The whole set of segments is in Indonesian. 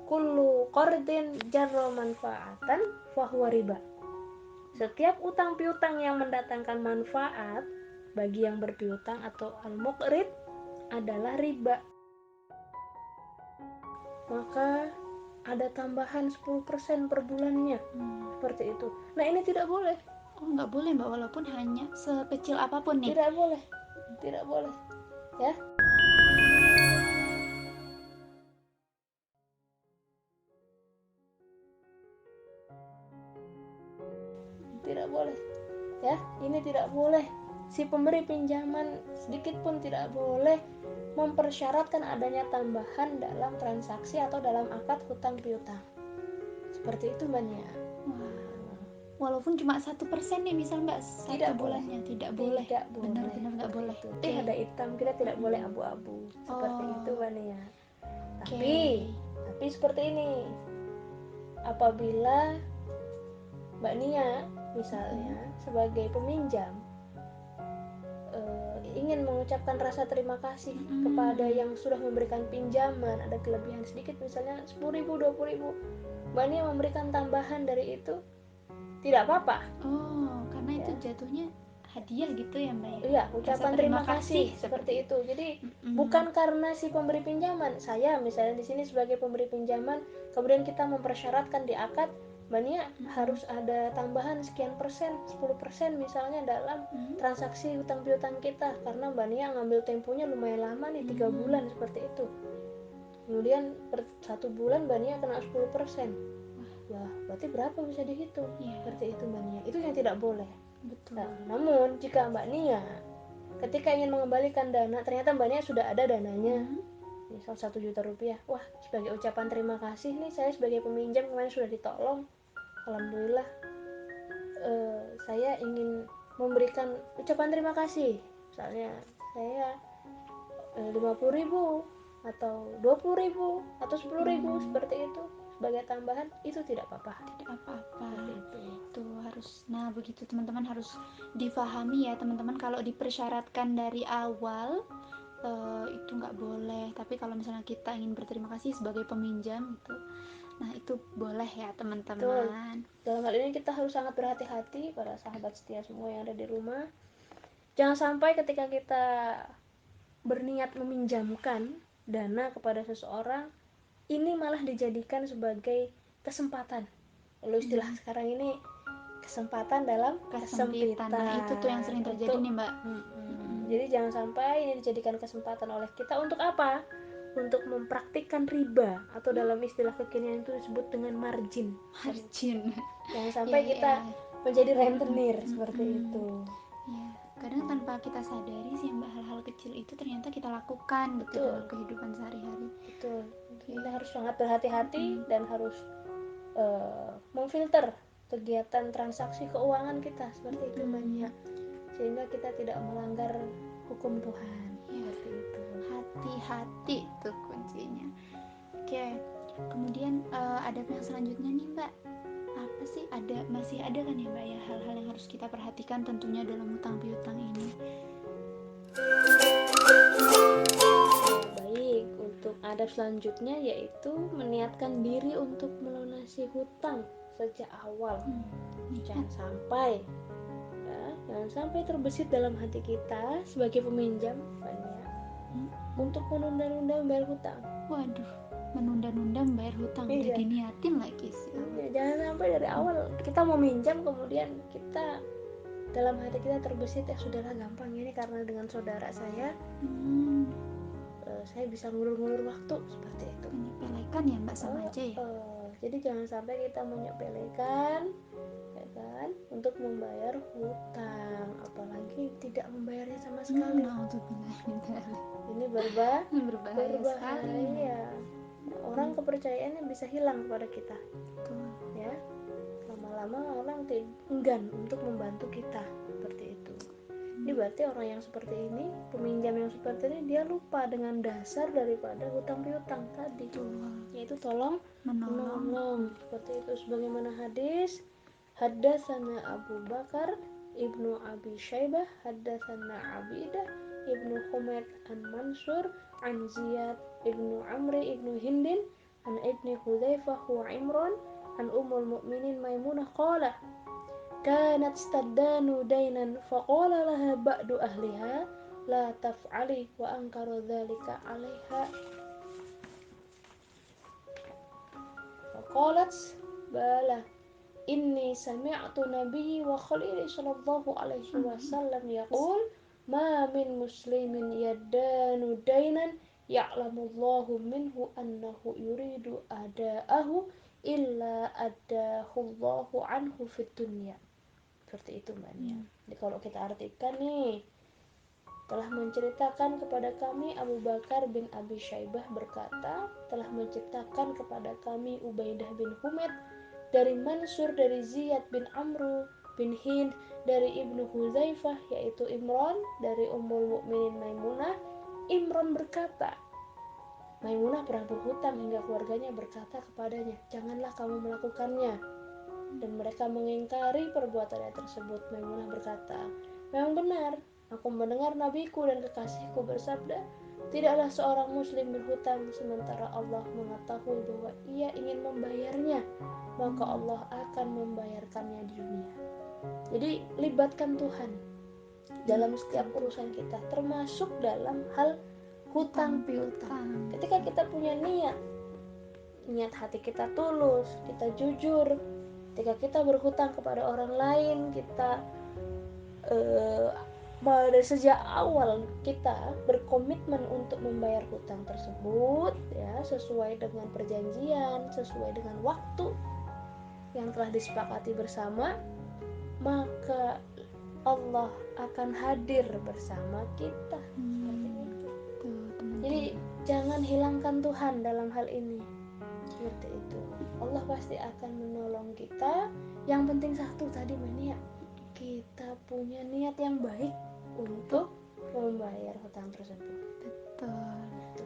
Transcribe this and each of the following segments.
kullu qardin jarra manfaatan fahuwa riba. Setiap utang piutang yang mendatangkan manfaat bagi yang berpiutang atau al-muqrid adalah riba. Maka ada tambahan 10% per bulannya. Seperti itu. Nah, ini tidak boleh. Oh, nggak boleh Mbak, walaupun hanya sekecil apapun nih. Tidak boleh. Tidak boleh. Ya. Tidak boleh. Ya, ini tidak boleh. Si pemberi pinjaman sedikit pun tidak boleh mempersyaratkan adanya tambahan dalam transaksi atau dalam akad hutang piutang. Seperti itu Mbak Nia. Walaupun cuma 1% nih misal Mbak, Tidak satu bulannya boleh. tidak boleh. Tidak boleh. Benar-benar nggak boleh. Itu ada hitam, kita tidak boleh abu-abu. Seperti itu Mbak Nia. Tapi seperti ini. Apabila Mbak Nia misalnya sebagai peminjam ingin mengucapkan rasa terima kasih kepada yang sudah memberikan pinjaman, ada kelebihan sedikit misalnya 10.000, 20.000, Mbak Nia memberikan tambahan dari itu, tidak apa-apa. Oh, karena itu jatuhnya hadiah gitu ya Mbak ya? Iya, ucapan terima kasih seperti itu. Jadi bukan karena si pemberi pinjaman, saya misalnya di sini sebagai pemberi pinjaman, kemudian kita mempersyaratkan di akad Mbak Nia harus ada tambahan sekian persen, 10% misalnya dalam transaksi hutang piutang kita, karena Mbak Nia ngambil temponya lumayan lama nih, 3 bulan seperti itu. Kemudian per 1 bulan Mbak Nia kena 10%. Wah, berarti berapa bisa dihitung? Seperti itu Mbak Nia. Itu yang tidak boleh. Betul. Nah, namun jika Mbak Nia ketika ingin mengembalikan dana, ternyata Mbak Nia sudah ada dananya, misal 1 juta rupiah, wah sebagai ucapan terima kasih nih, saya sebagai peminjam kemarin sudah ditolong, alhamdulillah, saya ingin memberikan ucapan terima kasih, misalnya saya 50.000 atau 20.000 atau 10.000 seperti itu sebagai tambahan, itu tidak apa-apa. Tidak apa-apa. Itu harus, nah begitu teman-teman harus difahami ya teman-teman, kalau dipersyaratkan dari awal itu nggak boleh, tapi kalau misalnya kita ingin berterima kasih sebagai peminjam itu, nah itu boleh ya teman-teman. Dalam hal ini kita harus sangat berhati-hati para sahabat setia semua yang ada di rumah. Jangan sampai ketika kita berniat meminjamkan dana kepada seseorang, ini malah dijadikan sebagai kesempatan. Lalu istilah sekarang ini kesempatan dalam kesempitan. Nah itu tuh yang sering terjadi nih Mbak. Jadi jangan sampai ini dijadikan kesempatan oleh kita untuk apa? Untuk mempraktikkan riba, atau dalam istilah kekinian itu disebut dengan margin. Jangan sampai kita menjadi rentenir seperti itu. Ya, kadang tanpa kita sadari sih Mbak, hal-hal kecil itu ternyata kita lakukan gitu dalam kehidupan sehari-hari. Betul. Kita harus sangat berhati-hati dan harus memfilter kegiatan transaksi keuangan kita seperti itu Mbak Nia, sehingga kita tidak melanggar hukum Tuhan. Seperti itu. Hati-hati tuh kuncinya. Oke. Kemudian ada yang selanjutnya nih Mbak. Apa sih, masih ada kan ya Mbak ya hal-hal yang harus kita perhatikan tentunya dalam hutang piutang ini? Baik, untuk adab selanjutnya yaitu meniatkan diri untuk melunasi hutang sejak awal. Jangan sampai terbesit dalam hati kita sebagai peminjam untuk menunda-nunda membayar hutang. Waduh, menunda-nunda membayar hutang, udah diniatin lagi sih. Jangan sampai dari awal kita mau minjam kemudian kita dalam hati kita terbesit, sudahlah gampang ini karena dengan saudara saya saya bisa ngulur-ngulur waktu, seperti itu. Menyepelekan ya Mbak, sama aja ya. Jadi jangan sampai kita menyepelekan, ya kan, untuk membayar hutang, apalagi tidak membayarnya sama sekali. Ini berbahaya sekali. Orang kepercayaannya bisa hilang kepada kita. Ya, lama-lama orang enggan untuk membantu kita, seperti itu. Ini berarti orang yang seperti ini, peminjam yang seperti ini, dia lupa dengan dasar daripada hutang piutang tadi, yaitu tolong menolong. Seperti itu, sebagaimana hadis, haddatsana Abu Bakar ibnu Abi Syaibah, haddatsana Abidah ibnu Humaid an Mansur an Ziyad ibnu Amri ibnu Hindin an ibni Hudzaifah wa Imran an ummul mu'minin Maimunah qalah kanat staddanu dainan faqala laha ba'du ahliha la taf'ali wa ankara dzalika 'alaiha faqalat bala inni sami'tu nabiyyi wa khalili sallallahu alaihi wasallam yaqul ma min muslimin yaddanu dainan ya'lamullahu minhu annahu yuridu ada'ahu illa adahullahu anhu fid dunya. Seperti itu Mbak Nia. Jadi kalau kita artikan nih, telah menceritakan kepada kami Abu Bakar bin Abi Syaibah berkata, telah menceritakan kepada kami Ubaidah bin Humaid dari Mansur dari Ziyad bin Amru bin Hind dari Ibnu Hudzaifah yaitu Imran dari Ummul Mukminin Maimunah. Imran berkata, Maimunah pernah berhutang hingga keluarganya berkata kepadanya, janganlah kamu melakukannya. Dan mereka mengingkari perbuatannya tersebut. Maimunah berkata, memang benar, aku mendengar nabiku dan kekasihku bersabda, tidaklah seorang muslim berhutang sementara Allah mengetahui bahwa ia ingin membayarnya, maka Allah akan membayarkannya di dunia. Jadi libatkan Tuhan dalam setiap urusan kita, termasuk dalam hal hutang piutang. Ketika kita punya niat hati kita tulus, kita jujur, ketika kita berhutang kepada orang lain, kita dari sejak awal kita berkomitmen untuk membayar hutang tersebut ya, sesuai dengan perjanjian, sesuai dengan waktu yang telah disepakati bersama, maka Allah akan hadir bersama kita. Seperti itu. Jadi jangan hilangkan Tuhan dalam hal ini. Seperti itu. Allah pasti akan menolong kita. Yang penting satu tadi Mania, kita punya niat yang baik untuk membayar hutang tersebut. Betul.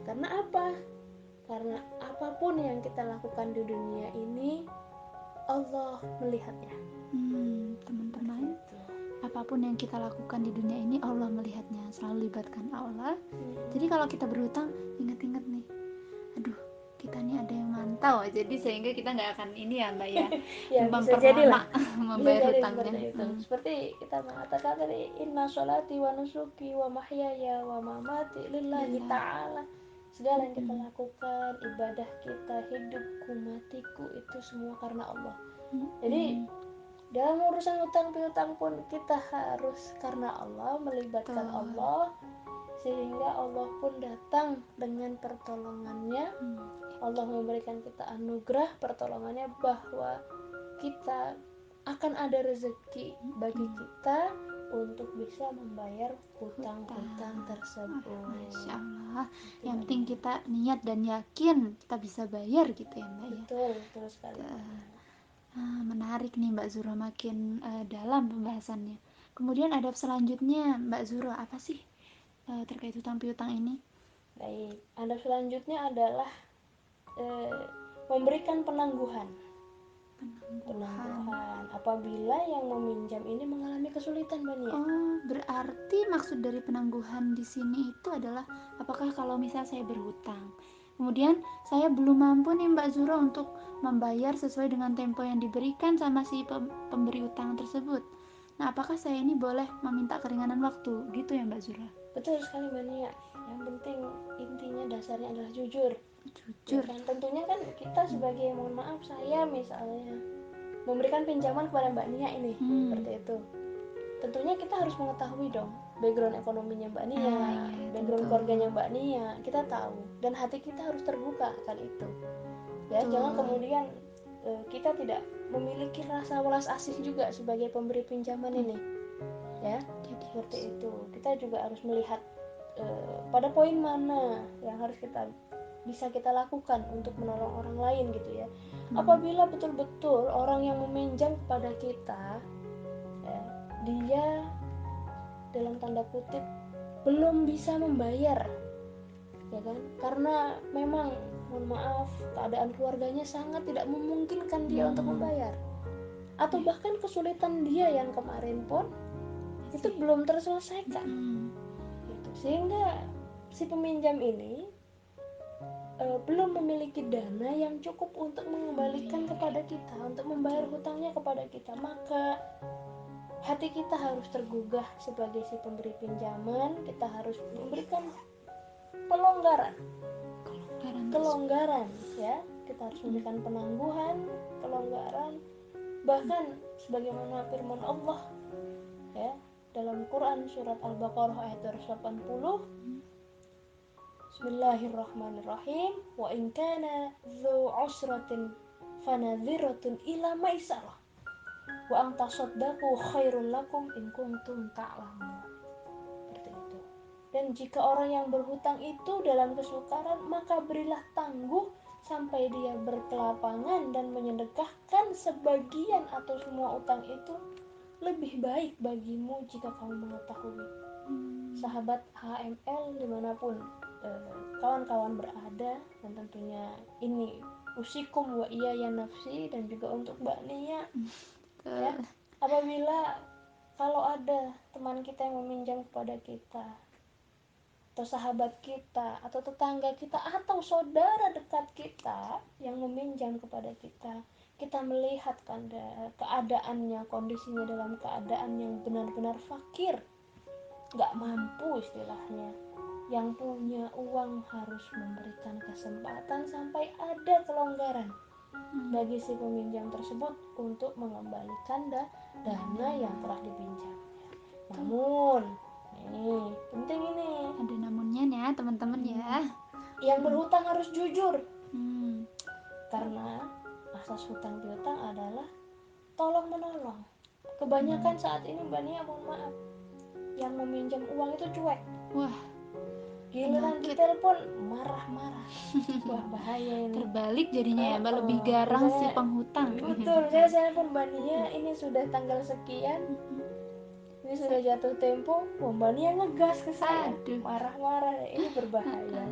Karena apa? Karena apapun yang kita lakukan di dunia ini, Allah melihatnya. Teman-teman, apapun yang kita lakukan di dunia ini Allah melihatnya. Selalu libatkan Allah. Jadi kalau kita berhutang, ingat-ingat nih, aduh, kita nih ada yang mantau, jadi sehingga kita nggak akan ini ya Mbak ya, ya memperlama membayar hutangnya. Seperti kita mengatakan tadi, inna sholati wa nusuki wa mahyaya wa mamati lillahi ta'ala. Segala yang kita lakukan, ibadah kita, hidupku, matiku, itu semua karena Allah. Jadi dalam urusan hutang piutang pun kita harus karena Allah, melibatkan Allah, sehingga Allah pun datang dengan pertolongannya. Allah memberikan kita anugerah pertolongannya bahwa kita akan ada rezeki bagi kita untuk bisa membayar hutang-hutang tersebut. Masya Allah. Yang penting kita niat dan yakin kita bisa bayar gitu ya Mbak ya. Betul sekali. Menarik nih Mbak Zura, makin dalam pembahasannya. Kemudian adab selanjutnya Mbak Zura apa sih terkait hutang piutang ini? Baik, adab selanjutnya adalah memberikan penangguhan apabila yang meminjam ini mengalami kesulitan Mbak Nia. Berarti maksud dari penangguhan di sini itu adalah apakah kalau misal saya berhutang, kemudian saya belum mampu nih Mbak Zura untuk membayar sesuai dengan tempo yang diberikan sama si pemberi utang tersebut. Nah, apakah saya ini boleh meminta keringanan waktu gitu ya Mbak Zura? Betul sekali Mbak Nia. Yang penting intinya dasarnya adalah jujur. Ya kan? Tentunya kan kita sebagai, mohon maaf, saya misalnya memberikan pinjaman kepada Mbak Nia ini, seperti itu. Tentunya kita harus mengetahui dong background ekonominya Mbak Nia, background keluarganya Mbak Nia, kita tahu, dan hati kita harus terbuka akan itu. Ya, jangan kemudian kita tidak memiliki rasa welas asih juga sebagai pemberi pinjaman ini. Ya, seperti itu. Kita juga harus melihat pada poin mana yang harus bisa kita lakukan untuk menolong orang lain gitu ya. Apabila betul-betul orang yang meminjam kepada kita ya, dia dalam tanda kutip belum bisa membayar, ya kan, karena memang, mohon maaf, keadaan keluarganya sangat tidak memungkinkan dia untuk membayar, atau bahkan kesulitan dia yang kemarin pun itu belum terselesaikan gitu. Sehingga si peminjam ini belum memiliki dana yang cukup untuk mengembalikan kepada kita, untuk membayar hutangnya kepada kita, maka hati kita harus tergugah sebagai si pemberi pinjaman. Kita harus memberikan kelonggaran ya, kita harus memberikan penangguhan, kelonggaran, bahkan sebagaimana firman Allah ya dalam Quran surat Al-Baqarah ayat 280, Bismillahirrahmanirrahim, wa in kana dzu usratin fanadhiratun ila maisarah wa an tasaddaqu khairul lakum in kuntum ta'lamun. Seperti itu. Dan jika orang yang berhutang itu dalam kesukaran, maka berilah tangguh sampai dia berkelapangan dan menyedekahkan sebagian atau semua utang itu lebih baik bagimu jika kamu mengetahui. Sahabat HML dimanapun kawan-kawan berada, dan tentunya ini usikum wa iya ya nafsi, dan juga untuk Mbak Nia ya, apabila kalau ada teman kita yang meminjam kepada kita, atau sahabat kita, atau tetangga kita, atau saudara dekat kita yang meminjam kepada kita, kita melihat keadaannya, kondisinya dalam keadaan yang benar-benar fakir, gak mampu istilahnya, yang punya uang harus memberikan kesempatan sampai ada kelonggaran bagi si peminjam tersebut untuk mengembalikan dana yang telah dipinjamnya. Namun nih penting ini, ada namunnya ya teman-teman ya, yang berhutang harus jujur. Karena asas hutang piutang adalah tolong menolong. Kebanyakan saat ini Mbak Nia, mohon maaf, yang meminjam uang itu cuek. Wah, giliran ditelepon marah-marah. Wah, bahaya ini. Terbalik jadinya ya, Mbak, lebih garang si penghutang. Betul, saya pun Mbak Nia, ini sudah tanggal sekian, ini sudah jatuh tempo, Mbak Nia ngegas ke saya, marah-marah. Ini berbahaya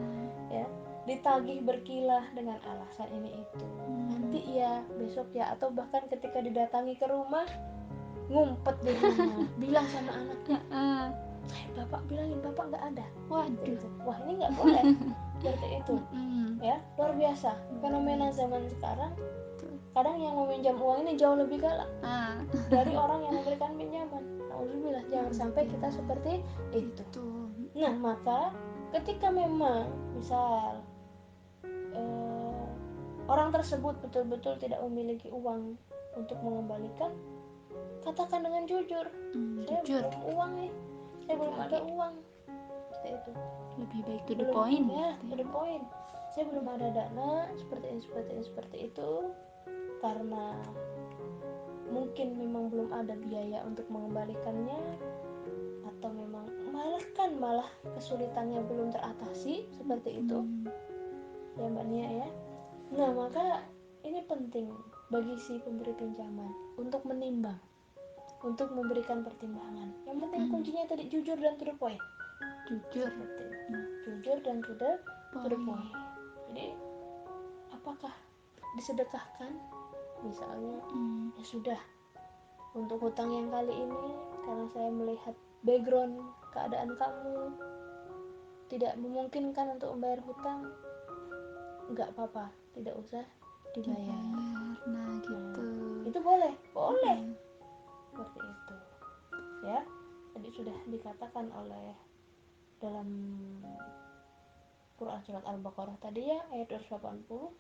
ya, ditagih berkilah dengan alasan ini itu, nanti ya, besok ya, atau bahkan ketika didatangi ke rumah, ngumpet di rumah, bilang sama anaknya, bapak bilangin bapak nggak ada. Waduh, wah ini nggak boleh. Seperti itu ya, luar biasa fenomena zaman sekarang. Kadang yang meminjam uang ini jauh lebih galak dari orang yang memberikan pinjaman. Alhamdulillah, jangan sampai kita seperti itu. Nah, maka ketika memang misal orang tersebut betul-betul tidak memiliki uang untuk mengembalikan, katakan dengan jujur, saya belum uang nih, saya belum ada uang. Seperti itu. Lebih baik to the point ya, to the point. Saya belum ada dana seperti itu, karena mungkin memang belum ada biaya untuk mengembalikannya, atau memang malah kesulitannya belum teratasi, seperti itu ya Mbak Nia ya. Nah, maka ini penting bagi si pemberi pinjaman untuk menimbang, untuk memberikan pertimbangan. Yang penting kuncinya tadi, jujur dan to the point. Jujur dan to the point. Jadi apakah disedekahkan misalnya, ya sudah, untuk hutang yang kali ini karena saya melihat background keadaan kamu tidak memungkinkan untuk membayar hutang, nggak apa-apa, tidak usah dibayar. Nah gitu. Itu boleh seperti itu ya. Tadi sudah dikatakan oleh dalam Quran surat Al-Baqarah tadi ya, ayat 280,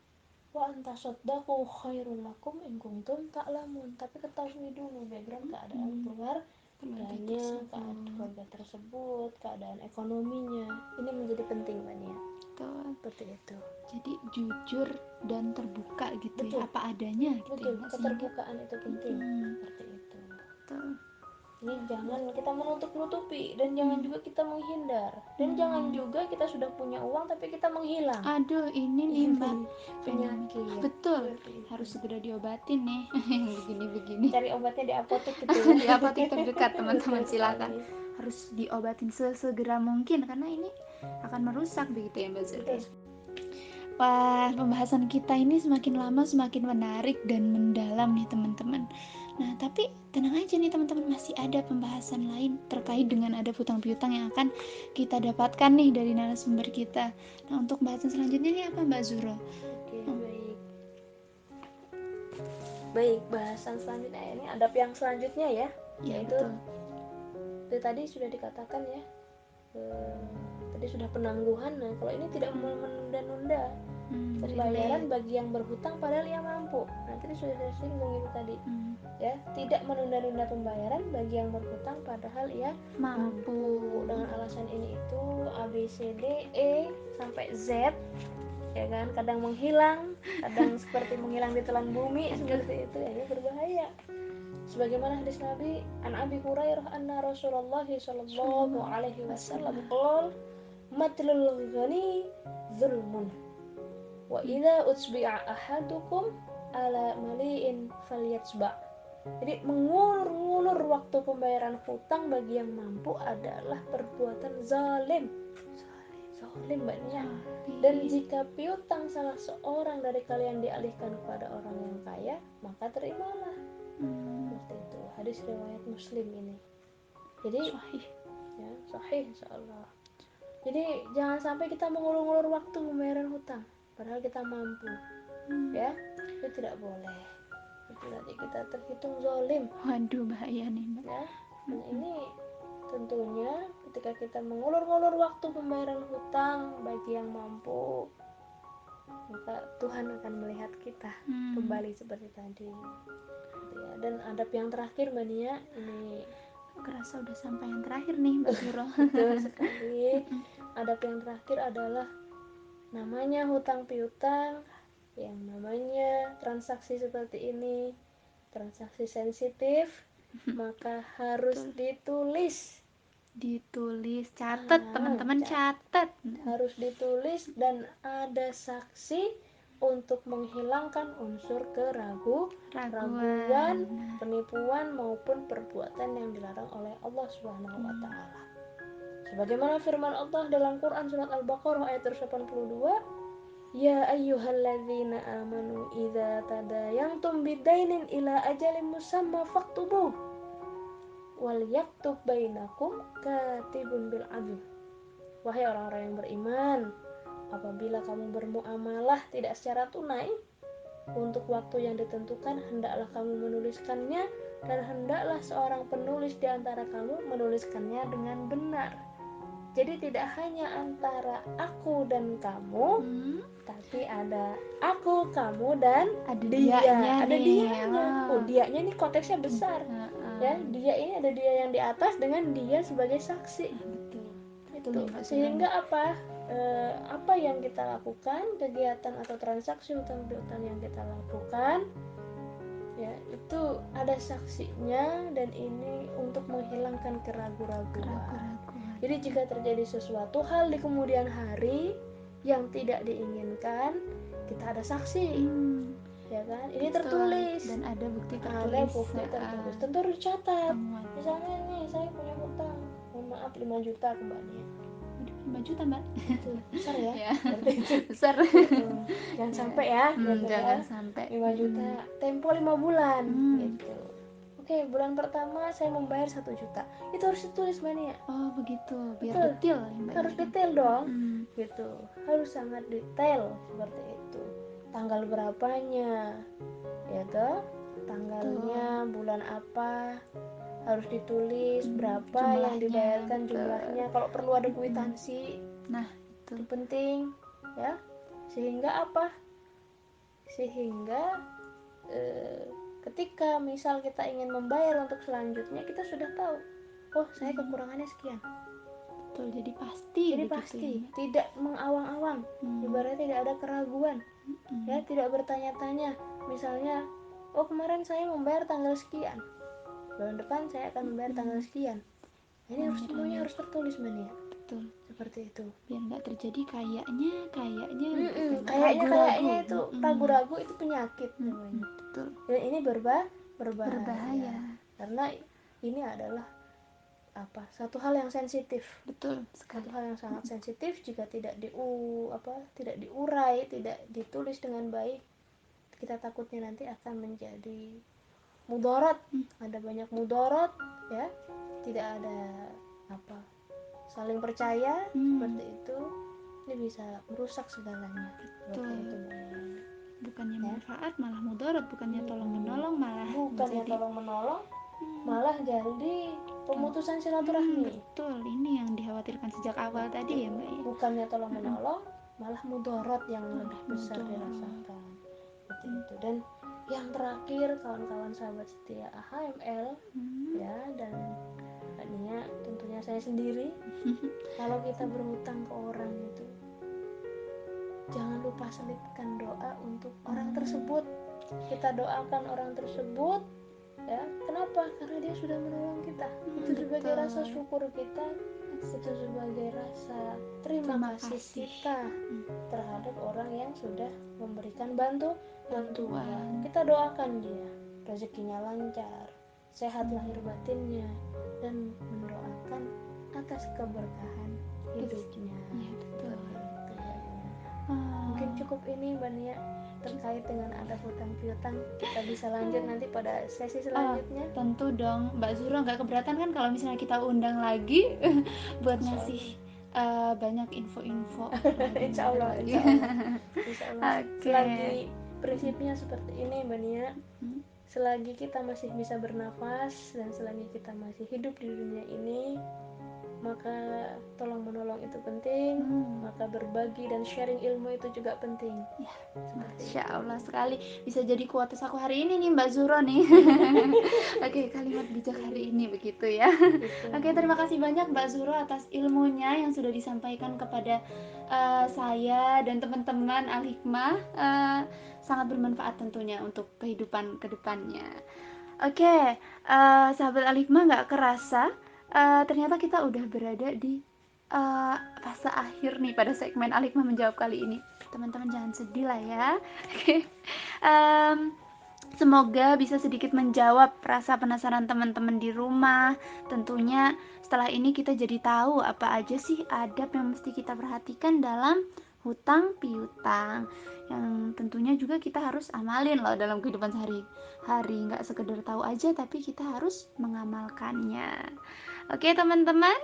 wa antasaddaqu khairul lakum in kuntum ta'lamun. Tapi ketahui dulu background keadaan keluarganya, keluarga tersebut, keadaan ekonominya. Ini menjadi penting Mbak Nia. Seperti itu. Jadi jujur dan terbuka gitu. Betul. Ya, apa adanya gitu. Betul, ya, keterbukaan itu penting. Seperti itu. Betul. Ini jangan kita menutup-nutupi, dan jangan juga kita menghindar, dan jangan juga kita sudah punya uang tapi kita menghilang. Aduh, ini nih Mbak, penyakit. Betul, harus segera diobatin nih yang begini-begini. Cari obatnya di apotek gitu ya. Di apotek terdekat teman-teman, silakan. Harus diobatin sesegera mungkin karena ini akan merusak begitu ya Mbak Zuri. Wah, pembahasan kita ini semakin lama semakin menarik dan mendalam nih teman-teman. Nah, tapi tenang aja nih teman-teman, masih ada pembahasan lain terkait dengan adab hutang piutang yang akan kita dapatkan nih dari narasumber kita. Nah, untuk pembahasan selanjutnya nih apa Mbak Zuro? Oke, baik, bahasan selanjutnya ini adab yang selanjutnya ya, Ya, yaitu betul. itu tadi sudah dikatakan ya, tadi sudah penangguhan. Nah, kalau ini tidak menunda-nunda pembayaran bagi yang berhutang padahal ia mampu. Nah, tadi sudah saya singgung itu tadi. Ya, tidak menunda-nunda pembayaran bagi yang berhutang padahal ia mampu. Dengan alasan ini itu A B C D E sampai Z, ya kan, kadang menghilang, kadang seperti menghilang di telan bumi seperti itu. Ini berbahaya. Sebagaimana hadis Nabi, an Abi Hurairah anna Rasulullah sallallahu alaihi wasallam qala matlul ghani zulmun wa idza utsbi'a ahadukum ala mali'in falyatsba'. Jadi mengulur waktu pembayaran hutang bagi yang mampu adalah perbuatan zalim Mbak Nia. Dan jika piutang salah seorang dari kalian dialihkan kepada orang yang kaya, maka terimalah. Seperti itu hadis riwayat Muslim ini. Jadi sahih ya, sahih insyaallah. Jadi jangan sampai kita mengulur-ulur waktu pembayaran hutang padahal kita mampu. Ya, itu tidak boleh. Itu nanti kita terhitung zalim. Waduh, bahaya nih Mbak. Ya, dan ini tentunya ketika kita mengulur-ulur waktu pembayaran hutang bagi yang mampu, maka Tuhan akan melihat kita kembali seperti tadi. Ya, dan adab yang terakhir Mbak Nia, ini kerasa udah sampai yang terakhir nih Mbak Zuro. betul sekali. Adab yang terakhir adalah namanya hutang piutang, yang namanya transaksi seperti ini, transaksi sensitif, maka harus ditulis, catat teman-teman, catat. Harus ditulis dan ada saksi untuk menghilangkan unsur keraguan, penipuan maupun perbuatan yang dilarang oleh Allah Subhanahu wa taala. Sebagaimana firman Allah dalam Quran surat Al-Baqarah ayat 82, ya ayyuhalladzina amanu idza tadayantum bidainin ila ajalin musamma faktubuh wal yaktub bainakum katibun bil adl. Wahai orang-orang yang beriman, apabila kamu bermuamalah tidak secara tunai untuk waktu yang ditentukan, hendaklah kamu menuliskannya, dan hendaklah seorang penulis di antara kamu menuliskannya dengan benar. Jadi tidak hanya antara aku dan kamu, tapi ada aku, kamu, dan dia. Ada dianya. Oh, dianya ini konteksnya besar. Ya, dia ini ada dia yang di atas dengan dia sebagai saksi. Itu. Sehingga apa? Apa yang kita lakukan, kegiatan atau transaksi hutang piutang yang kita lakukan, ya itu ada saksinya, dan ini untuk menghilangkan keraguan. Jadi jika terjadi sesuatu hal di kemudian hari yang tidak diinginkan, kita ada saksi, ya kan? Ini tertulis dan ada bukti tertulis. Tentu harus dicatat. Misalnya nih, saya punya hutang, mohon maaf 5 juta ke Mbak Nia. 5 juta Mbak, besar ya? Besar. Jangan sampai ya, jangan sampai 5 juta tempo 5 bulan gitu. Oke, bulan pertama saya membayar 1 juta. Itu harus ditulis Mbak Nia. Oh begitu, biar detail ya Mbak. Harus detail dong. Gitu. Harus sangat detail seperti itu. Tanggal berapanya? Ya toh? Tanggalnya, bulan apa? Harus ditulis berapa jumlahnya, yang dibayarkan, jumlahnya. Kalau perlu ada kwitansi. Nah, itu penting ya. Sehingga apa? Sehingga ketika misal kita ingin membayar untuk selanjutnya, kita sudah tahu, oh saya kekurangannya sekian. Betul, jadi pasti ya, tidak mengawang-awang. Ibaratnya tidak ada keraguan. Ya, tidak bertanya-tanya. Misalnya, oh kemarin saya membayar tanggal sekian, bulan depan saya akan membayar tanggal sekian. Ini harus semuanya harus tertulis Mbak Nia. Betul, seperti itu. Biar nggak terjadi kayaknya itu ragu-ragu, itu penyakit namanya. Betul. Dan ini berbahaya. Karena ini adalah satu hal yang sensitif. Betul sekali. Satu hal yang sangat sensitif. Jika tidak diurai, tidak ditulis dengan baik, kita takutnya nanti akan menjadi mudarat, ada banyak mudarat ya, tidak ada apa saling percaya seperti itu, ini bisa merusak segalanya. Seperti itu bukannya ya. manfaat malah mudarat, bukannya tolong menolong malah bukannya jadi tolong menolong malah jadi pemutusan silaturahmi. Betul, ini yang dikhawatirkan sejak awal tadi ya Mbak ya. Bukannya tolong menolong malah mudarat yang lebih besar dirasakan seperti itu. Dan yang terakhir kawan-kawan sahabat setia AHML ya, dan Nia tentunya saya sendiri, kalau kita berhutang ke orang itu jangan lupa selipkan doa untuk orang tersebut. Kita doakan orang tersebut ya, kenapa? Karena dia sudah menolong kita. Itu sebagai rasa syukur kita, itu sebagai rasa terima kasih kita terhadap orang yang sudah memberikan bantuan. Kita doakan dia rezekinya lancar, sehat lahir batinnya, dan mendoakan atas keberkahan hidupnya. Ya, betul. Mungkin cukup ini Mbak Nia terkait dengan ada hutang piutang. Kita bisa lanjut nanti pada sesi selanjutnya. Tentu dong Mbak Zuro, nggak keberatan kan kalau misalnya kita undang lagi buat ngasih banyak info-info. Insya Allah. Selagi prinsipnya seperti ini Mbak Nia, selagi kita masih bisa bernafas dan selagi kita masih hidup di dunia ini, maka tolong menolong itu penting, maka berbagi dan sharing ilmu itu juga penting ya. Masya Allah sekali, bisa jadi kuotas aku hari ini nih Mbak Zuro nih. Oke, kalimat bijak hari ini begitu ya. Oke, terima kasih banyak Mbak Zuro atas ilmunya yang sudah disampaikan kepada saya dan teman-teman Al-Hikmah. Sangat bermanfaat tentunya untuk kehidupan kedepannya. Oke, sahabat Al-Hikmah, nggak kerasa ternyata kita udah berada di fase akhir nih pada segmen Al-Hikmah menjawab kali ini. Teman-teman jangan sedih lah ya. Semoga bisa sedikit menjawab rasa penasaran teman-teman di rumah. Tentunya setelah ini kita jadi tahu apa aja sih adab yang mesti kita perhatikan dalam hutang piutang, yang tentunya juga kita harus amalin loh dalam kehidupan sehari-hari. Nggak sekedar tahu aja, tapi kita harus mengamalkannya. Oke teman-teman.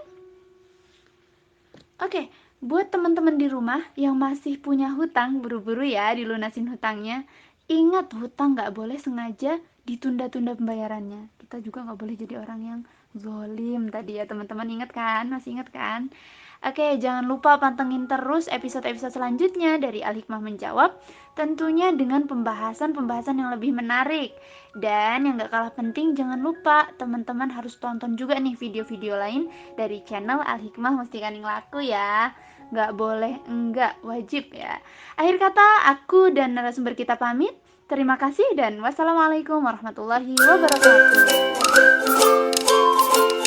Oke, buat teman-teman di rumah yang masih punya hutang, buru-buru ya dilunasin hutangnya. Ingat, hutang nggak boleh sengaja ditunda-tunda pembayarannya. Kita juga nggak boleh jadi orang yang zalim tadi ya teman-teman. Ingat kan? Masih ingat kan? Oke, jangan lupa pantengin terus episode-episode selanjutnya dari Al-Hikmah Menjawab, tentunya dengan pembahasan-pembahasan yang lebih menarik. Dan yang gak kalah penting, jangan lupa teman-teman harus tonton juga nih video-video lain dari channel Al-Hikmah Mustikaning Laku ya. Gak boleh enggak, wajib ya. Akhir kata, aku dan narasumber kita pamit. Terima kasih dan wassalamualaikum warahmatullahi wabarakatuh.